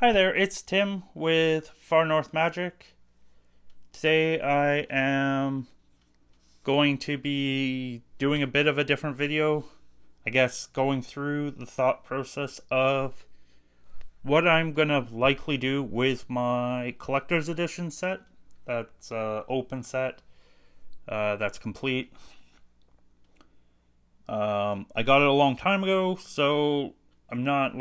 Hi there, it's Tim with Far North Magic. Today I am going to be doing a bit of a different video. I guess going through the thought process of what I'm going to likely do with my collector's edition set. That's open set. That's complete. I got it a long time ago, so I'm not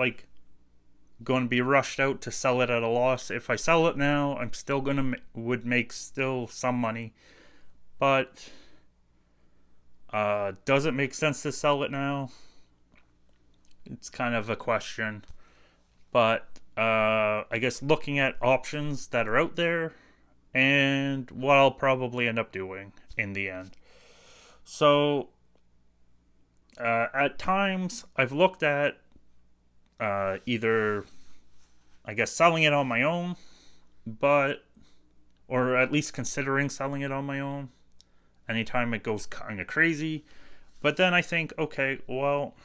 going to be rushed out to sell it at a loss. If I sell it now, I'm still would make still some money, but does it make sense to sell it now? It's kind of a question, but I guess looking at options that are out there and what I'll probably end up doing in the end. So at times I've looked at either, I guess, selling it on my own, or at least considering selling it on my own anytime it goes kind of crazy. But then I think, okay, well,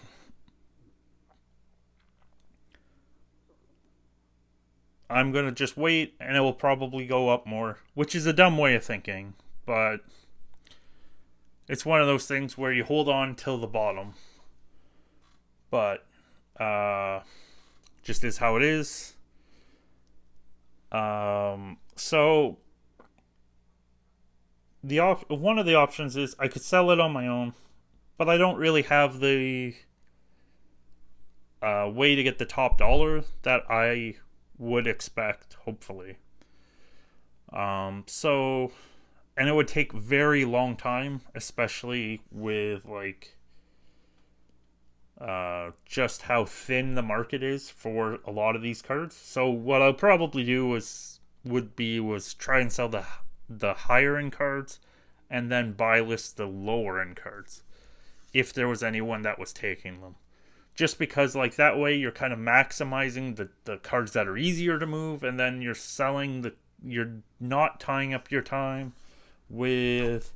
I'm going to just wait and it will probably go up more, which is a dumb way of thinking, but it's one of those things where you hold on till the bottom. But just is how it is. So one of the options is I could sell it on my own, but I don't really have the way to get the top dollar that I would expect, hopefully. So, and it would take very long time, especially with just how thin the market is for a lot of these cards. So what I'll probably do was try and sell the higher end cards and then buy list the lower end cards if there was anyone that was taking them. Just because that way you're kind of maximizing the cards that are easier to move, and then you're not tying up your time with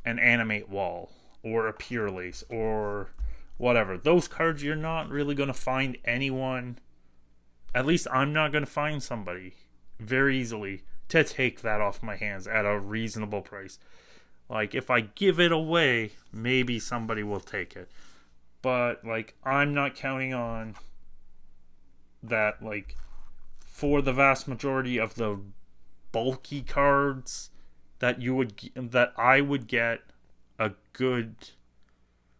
an animate wall or a pure lace or whatever. Those cards you're not really going to find anyone, at least I'm not going to find somebody very easily to take that off my hands at a reasonable price. If I give it away, maybe somebody will take it. But I'm not counting on that for the vast majority of the bulky cards that I would get a good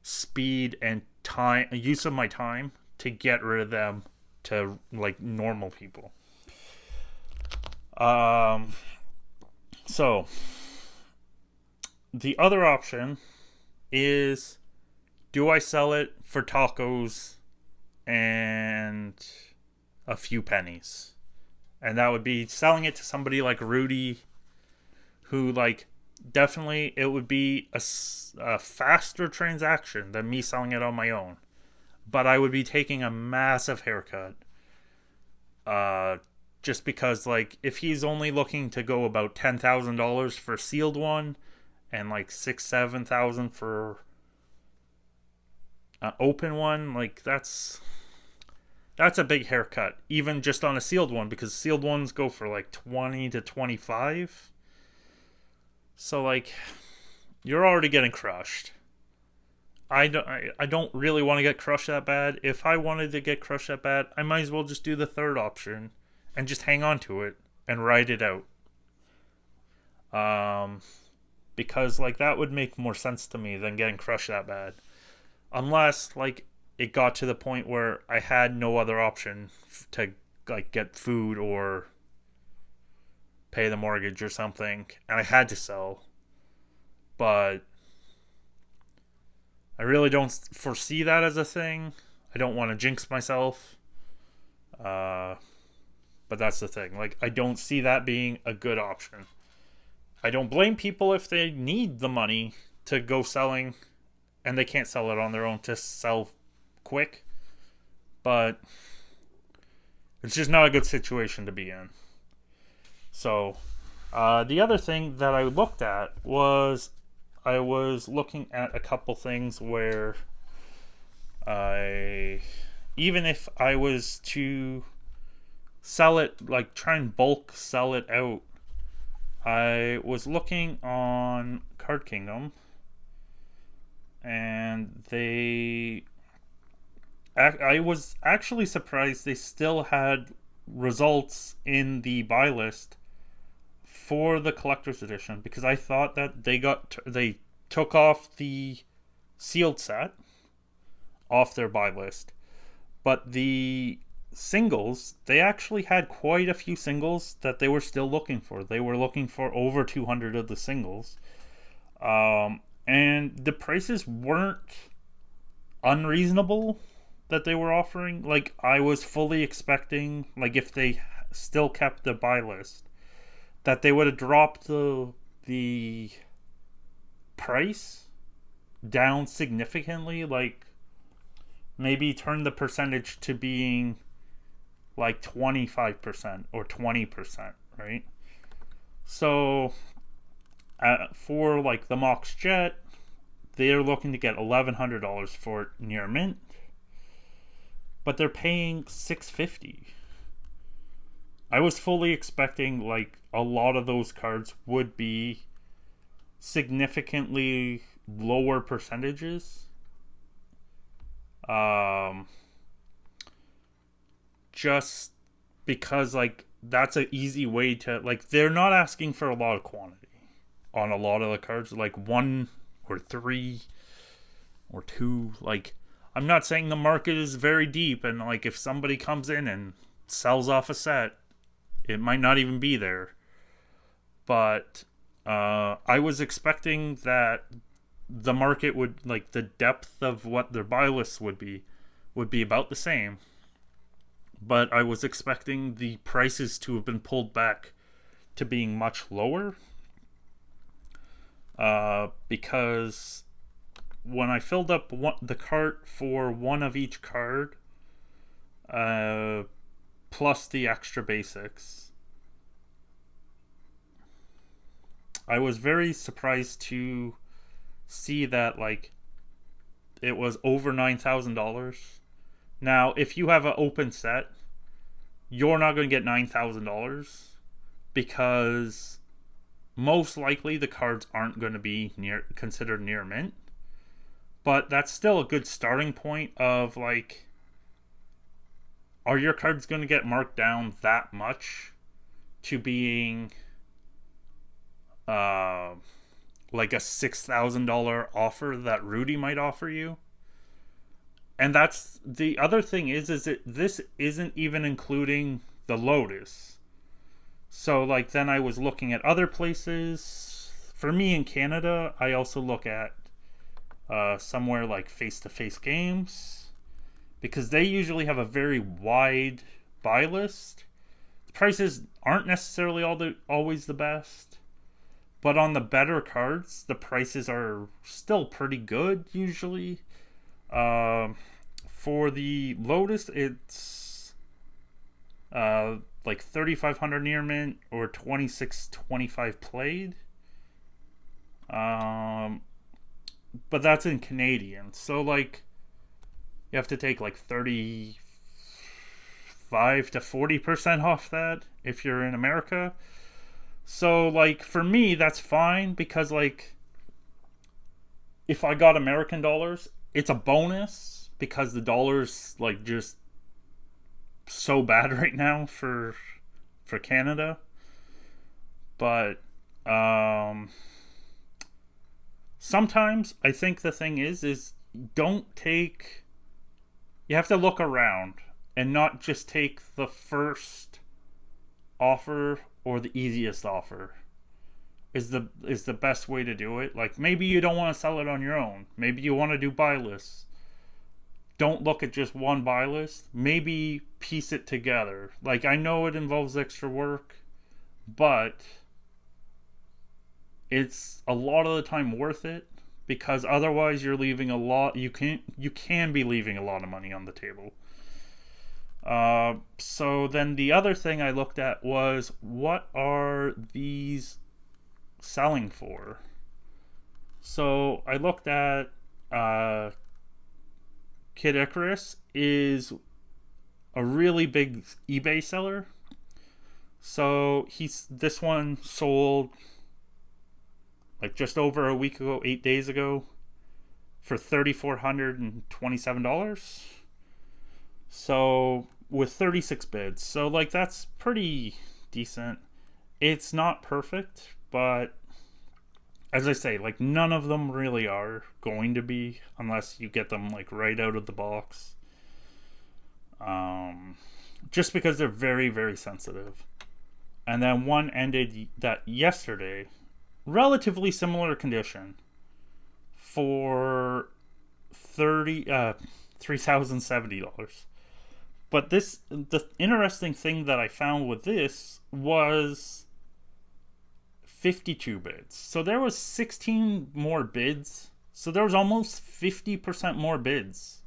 speed and time use of my time to get rid of them to normal people. So the other option is, do I sell it for tacos and a few pennies? And that would be selling it to somebody like Rudy, who definitely it would be a faster transaction than me selling it on my own. But I would be taking a massive haircut. Just because if he's only looking to go about $10,000 for sealed one and $6,000-7,000 for open one, that's a big haircut, even just on a sealed one, because sealed ones go for 20 to 25. So you're already getting crushed. I don't really want to get crushed that bad. If I wanted to get crushed that bad, I might as well just do the third option and just hang on to it and ride it out. Because that would make more sense to me than getting crushed that bad. Unless it got to the point where I had no other option to get food or pay the mortgage or something, and I had to sell. But I really don't foresee that as a thing. I don't want to jinx myself. But that's the thing. I don't see that being a good option. I don't blame people if they need the money to go selling and they can't sell it on their own to sell quick. But it's just not a good situation to be in. So the other thing that I looked at was I was looking at a couple things where even if I was to sell it, like try and bulk sell it out. I was looking on Card Kingdom, and I was actually surprised they still had results in the buy list for the collector's edition, because I thought that they took off the sealed set off their buy list, but the singles, they actually had quite a few singles that they were still looking for. They were looking for over 200 of the singles, and the prices weren't unreasonable that they were offering. Like, I was fully expecting, like, if they still kept the buy list, that they would have dropped the price down significantly, like maybe turn the percentage to being like 25% or 20%, right? So for like the Mox Jet, they're looking to get $1,100 for it near mint, but they're paying $650. I was fully expecting like a lot of those cards would be significantly lower percentages. Just because like that's an easy way to, like, they're not asking for a lot of quantity on a lot of the cards, like 1 or 3 or 2. Like, I'm not saying the market is very deep, and like if somebody comes in and sells off a set, it might not even be there. But I was expecting that the market would, like, the depth of what their buy lists would be about the same. But I was expecting the prices to have been pulled back to being much lower. Because when I filled up the cart for one of each card, plus the extra basics, I was very surprised to see that like it was over $9,000. Now, if you have an open set, you're not going to get $9,000 because most likely the cards aren't going to be considered near mint. But that's still a good starting point of like, are your cards going to get marked down that much to being like a $6,000 offer that Rudy might offer you? And that's the other thing is that this isn't even including the Lotus. So like then I was looking at other places. For me in Canada, I also look at somewhere like Face-to-Face Games, because they usually have a very wide buy list. The prices aren't necessarily always the best, but on the better cards, the prices are still pretty good usually. For the Lotus, it's like 3,500 near mint or 2,625 played. But that's in Canadian, so like you have to take like 35 to 40% off that if you're in America. So like for me, that's fine, because like if I got American dollars, it's a bonus because the dollar's like just so bad right now for Canada. But sometimes I think the thing is you have to look around and not just take the first offer or the easiest offer is the best way to do it. Like maybe you don't want to sell it on your own. Maybe you want to do buy lists. Don't look at just one buy list. Maybe piece it together. Like I know it involves extra work, but it's a lot of the time worth it, because otherwise you're leaving a lot. You can be leaving a lot of money on the table. So then the other thing I looked at was, what are these selling for? So I looked at Kid Icarus is a really big eBay seller. So this one sold like just over a week ago, 8 days ago, for $3,427. So with 36 bids. So like that's pretty decent. It's not perfect, but as I say, like none of them really are going to be unless you get them like right out of the box. Just because they're very, very sensitive. And then one ended that yesterday, relatively similar condition, for $3,070. But the interesting thing that I found with this was 52 bids. So there was 16 more bids. So there was almost 50% more bids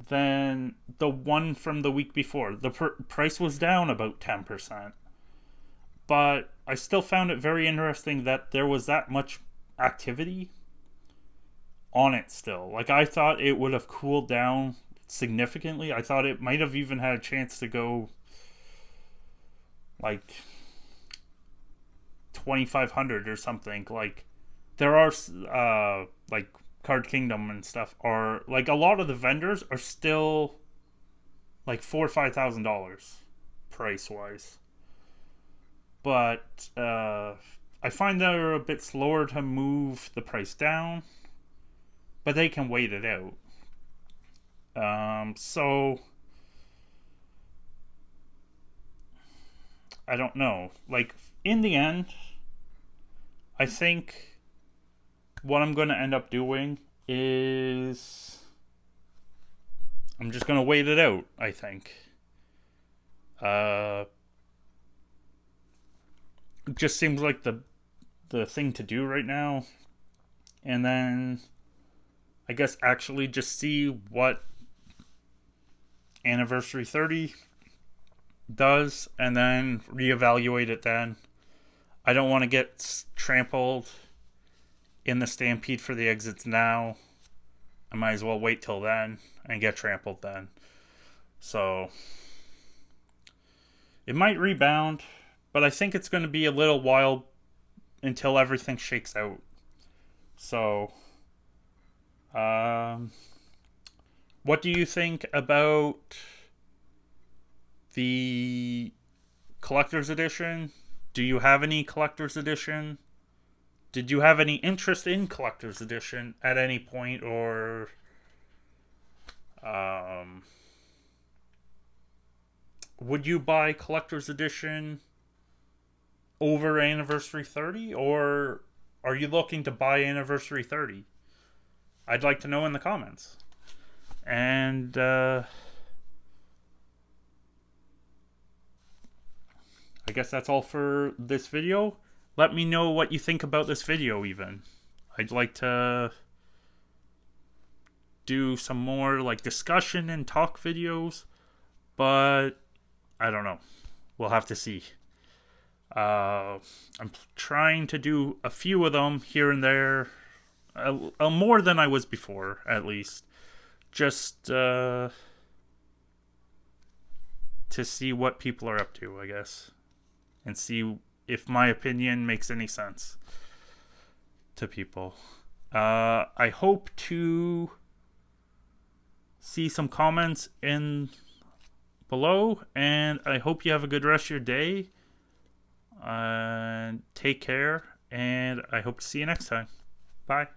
than the one from the week before. The price was down about 10%. But I still found it very interesting that there was that much activity on it still. Like, I thought it would have cooled down significantly. I thought it might have even had a chance to go like 2,500 or something. Like, there are like Card Kingdom and stuff are like, a lot of the vendors are still like $4,000 or $5,000 price wise. But I find they're a bit slower to move the price down, but they can wait it out. So I don't know. Like, in the end, I think what I'm going to end up doing is I'm just going to wait it out, I think. It just seems like the thing to do right now. And then I guess actually just see what Anniversary 30 does and then reevaluate it then. I don't want to get trampled in the stampede for the exits now. I might as well wait till then and get trampled then. So it might rebound, but I think it's going to be a little while until everything shakes out. So what do you think about the collector's edition? Do you have any collector's edition? Did you have any interest in collector's edition at any point, or would you buy collector's edition over Anniversary 30, or are you looking to buy Anniversary 30? I'd like to know in the comments. And I guess that's all for this video. Let me know what you think about this video even. I'd like to do some more like discussion and talk videos, but I don't know. We'll have to see. I'm trying to do a few of them here and there. More than I was before, at least. Just to see what people are up to, I guess. And see if my opinion makes any sense to people. I hope to see some comments in below, and I hope you have a good rest of your day. Take care, and I hope to see you next time. Bye.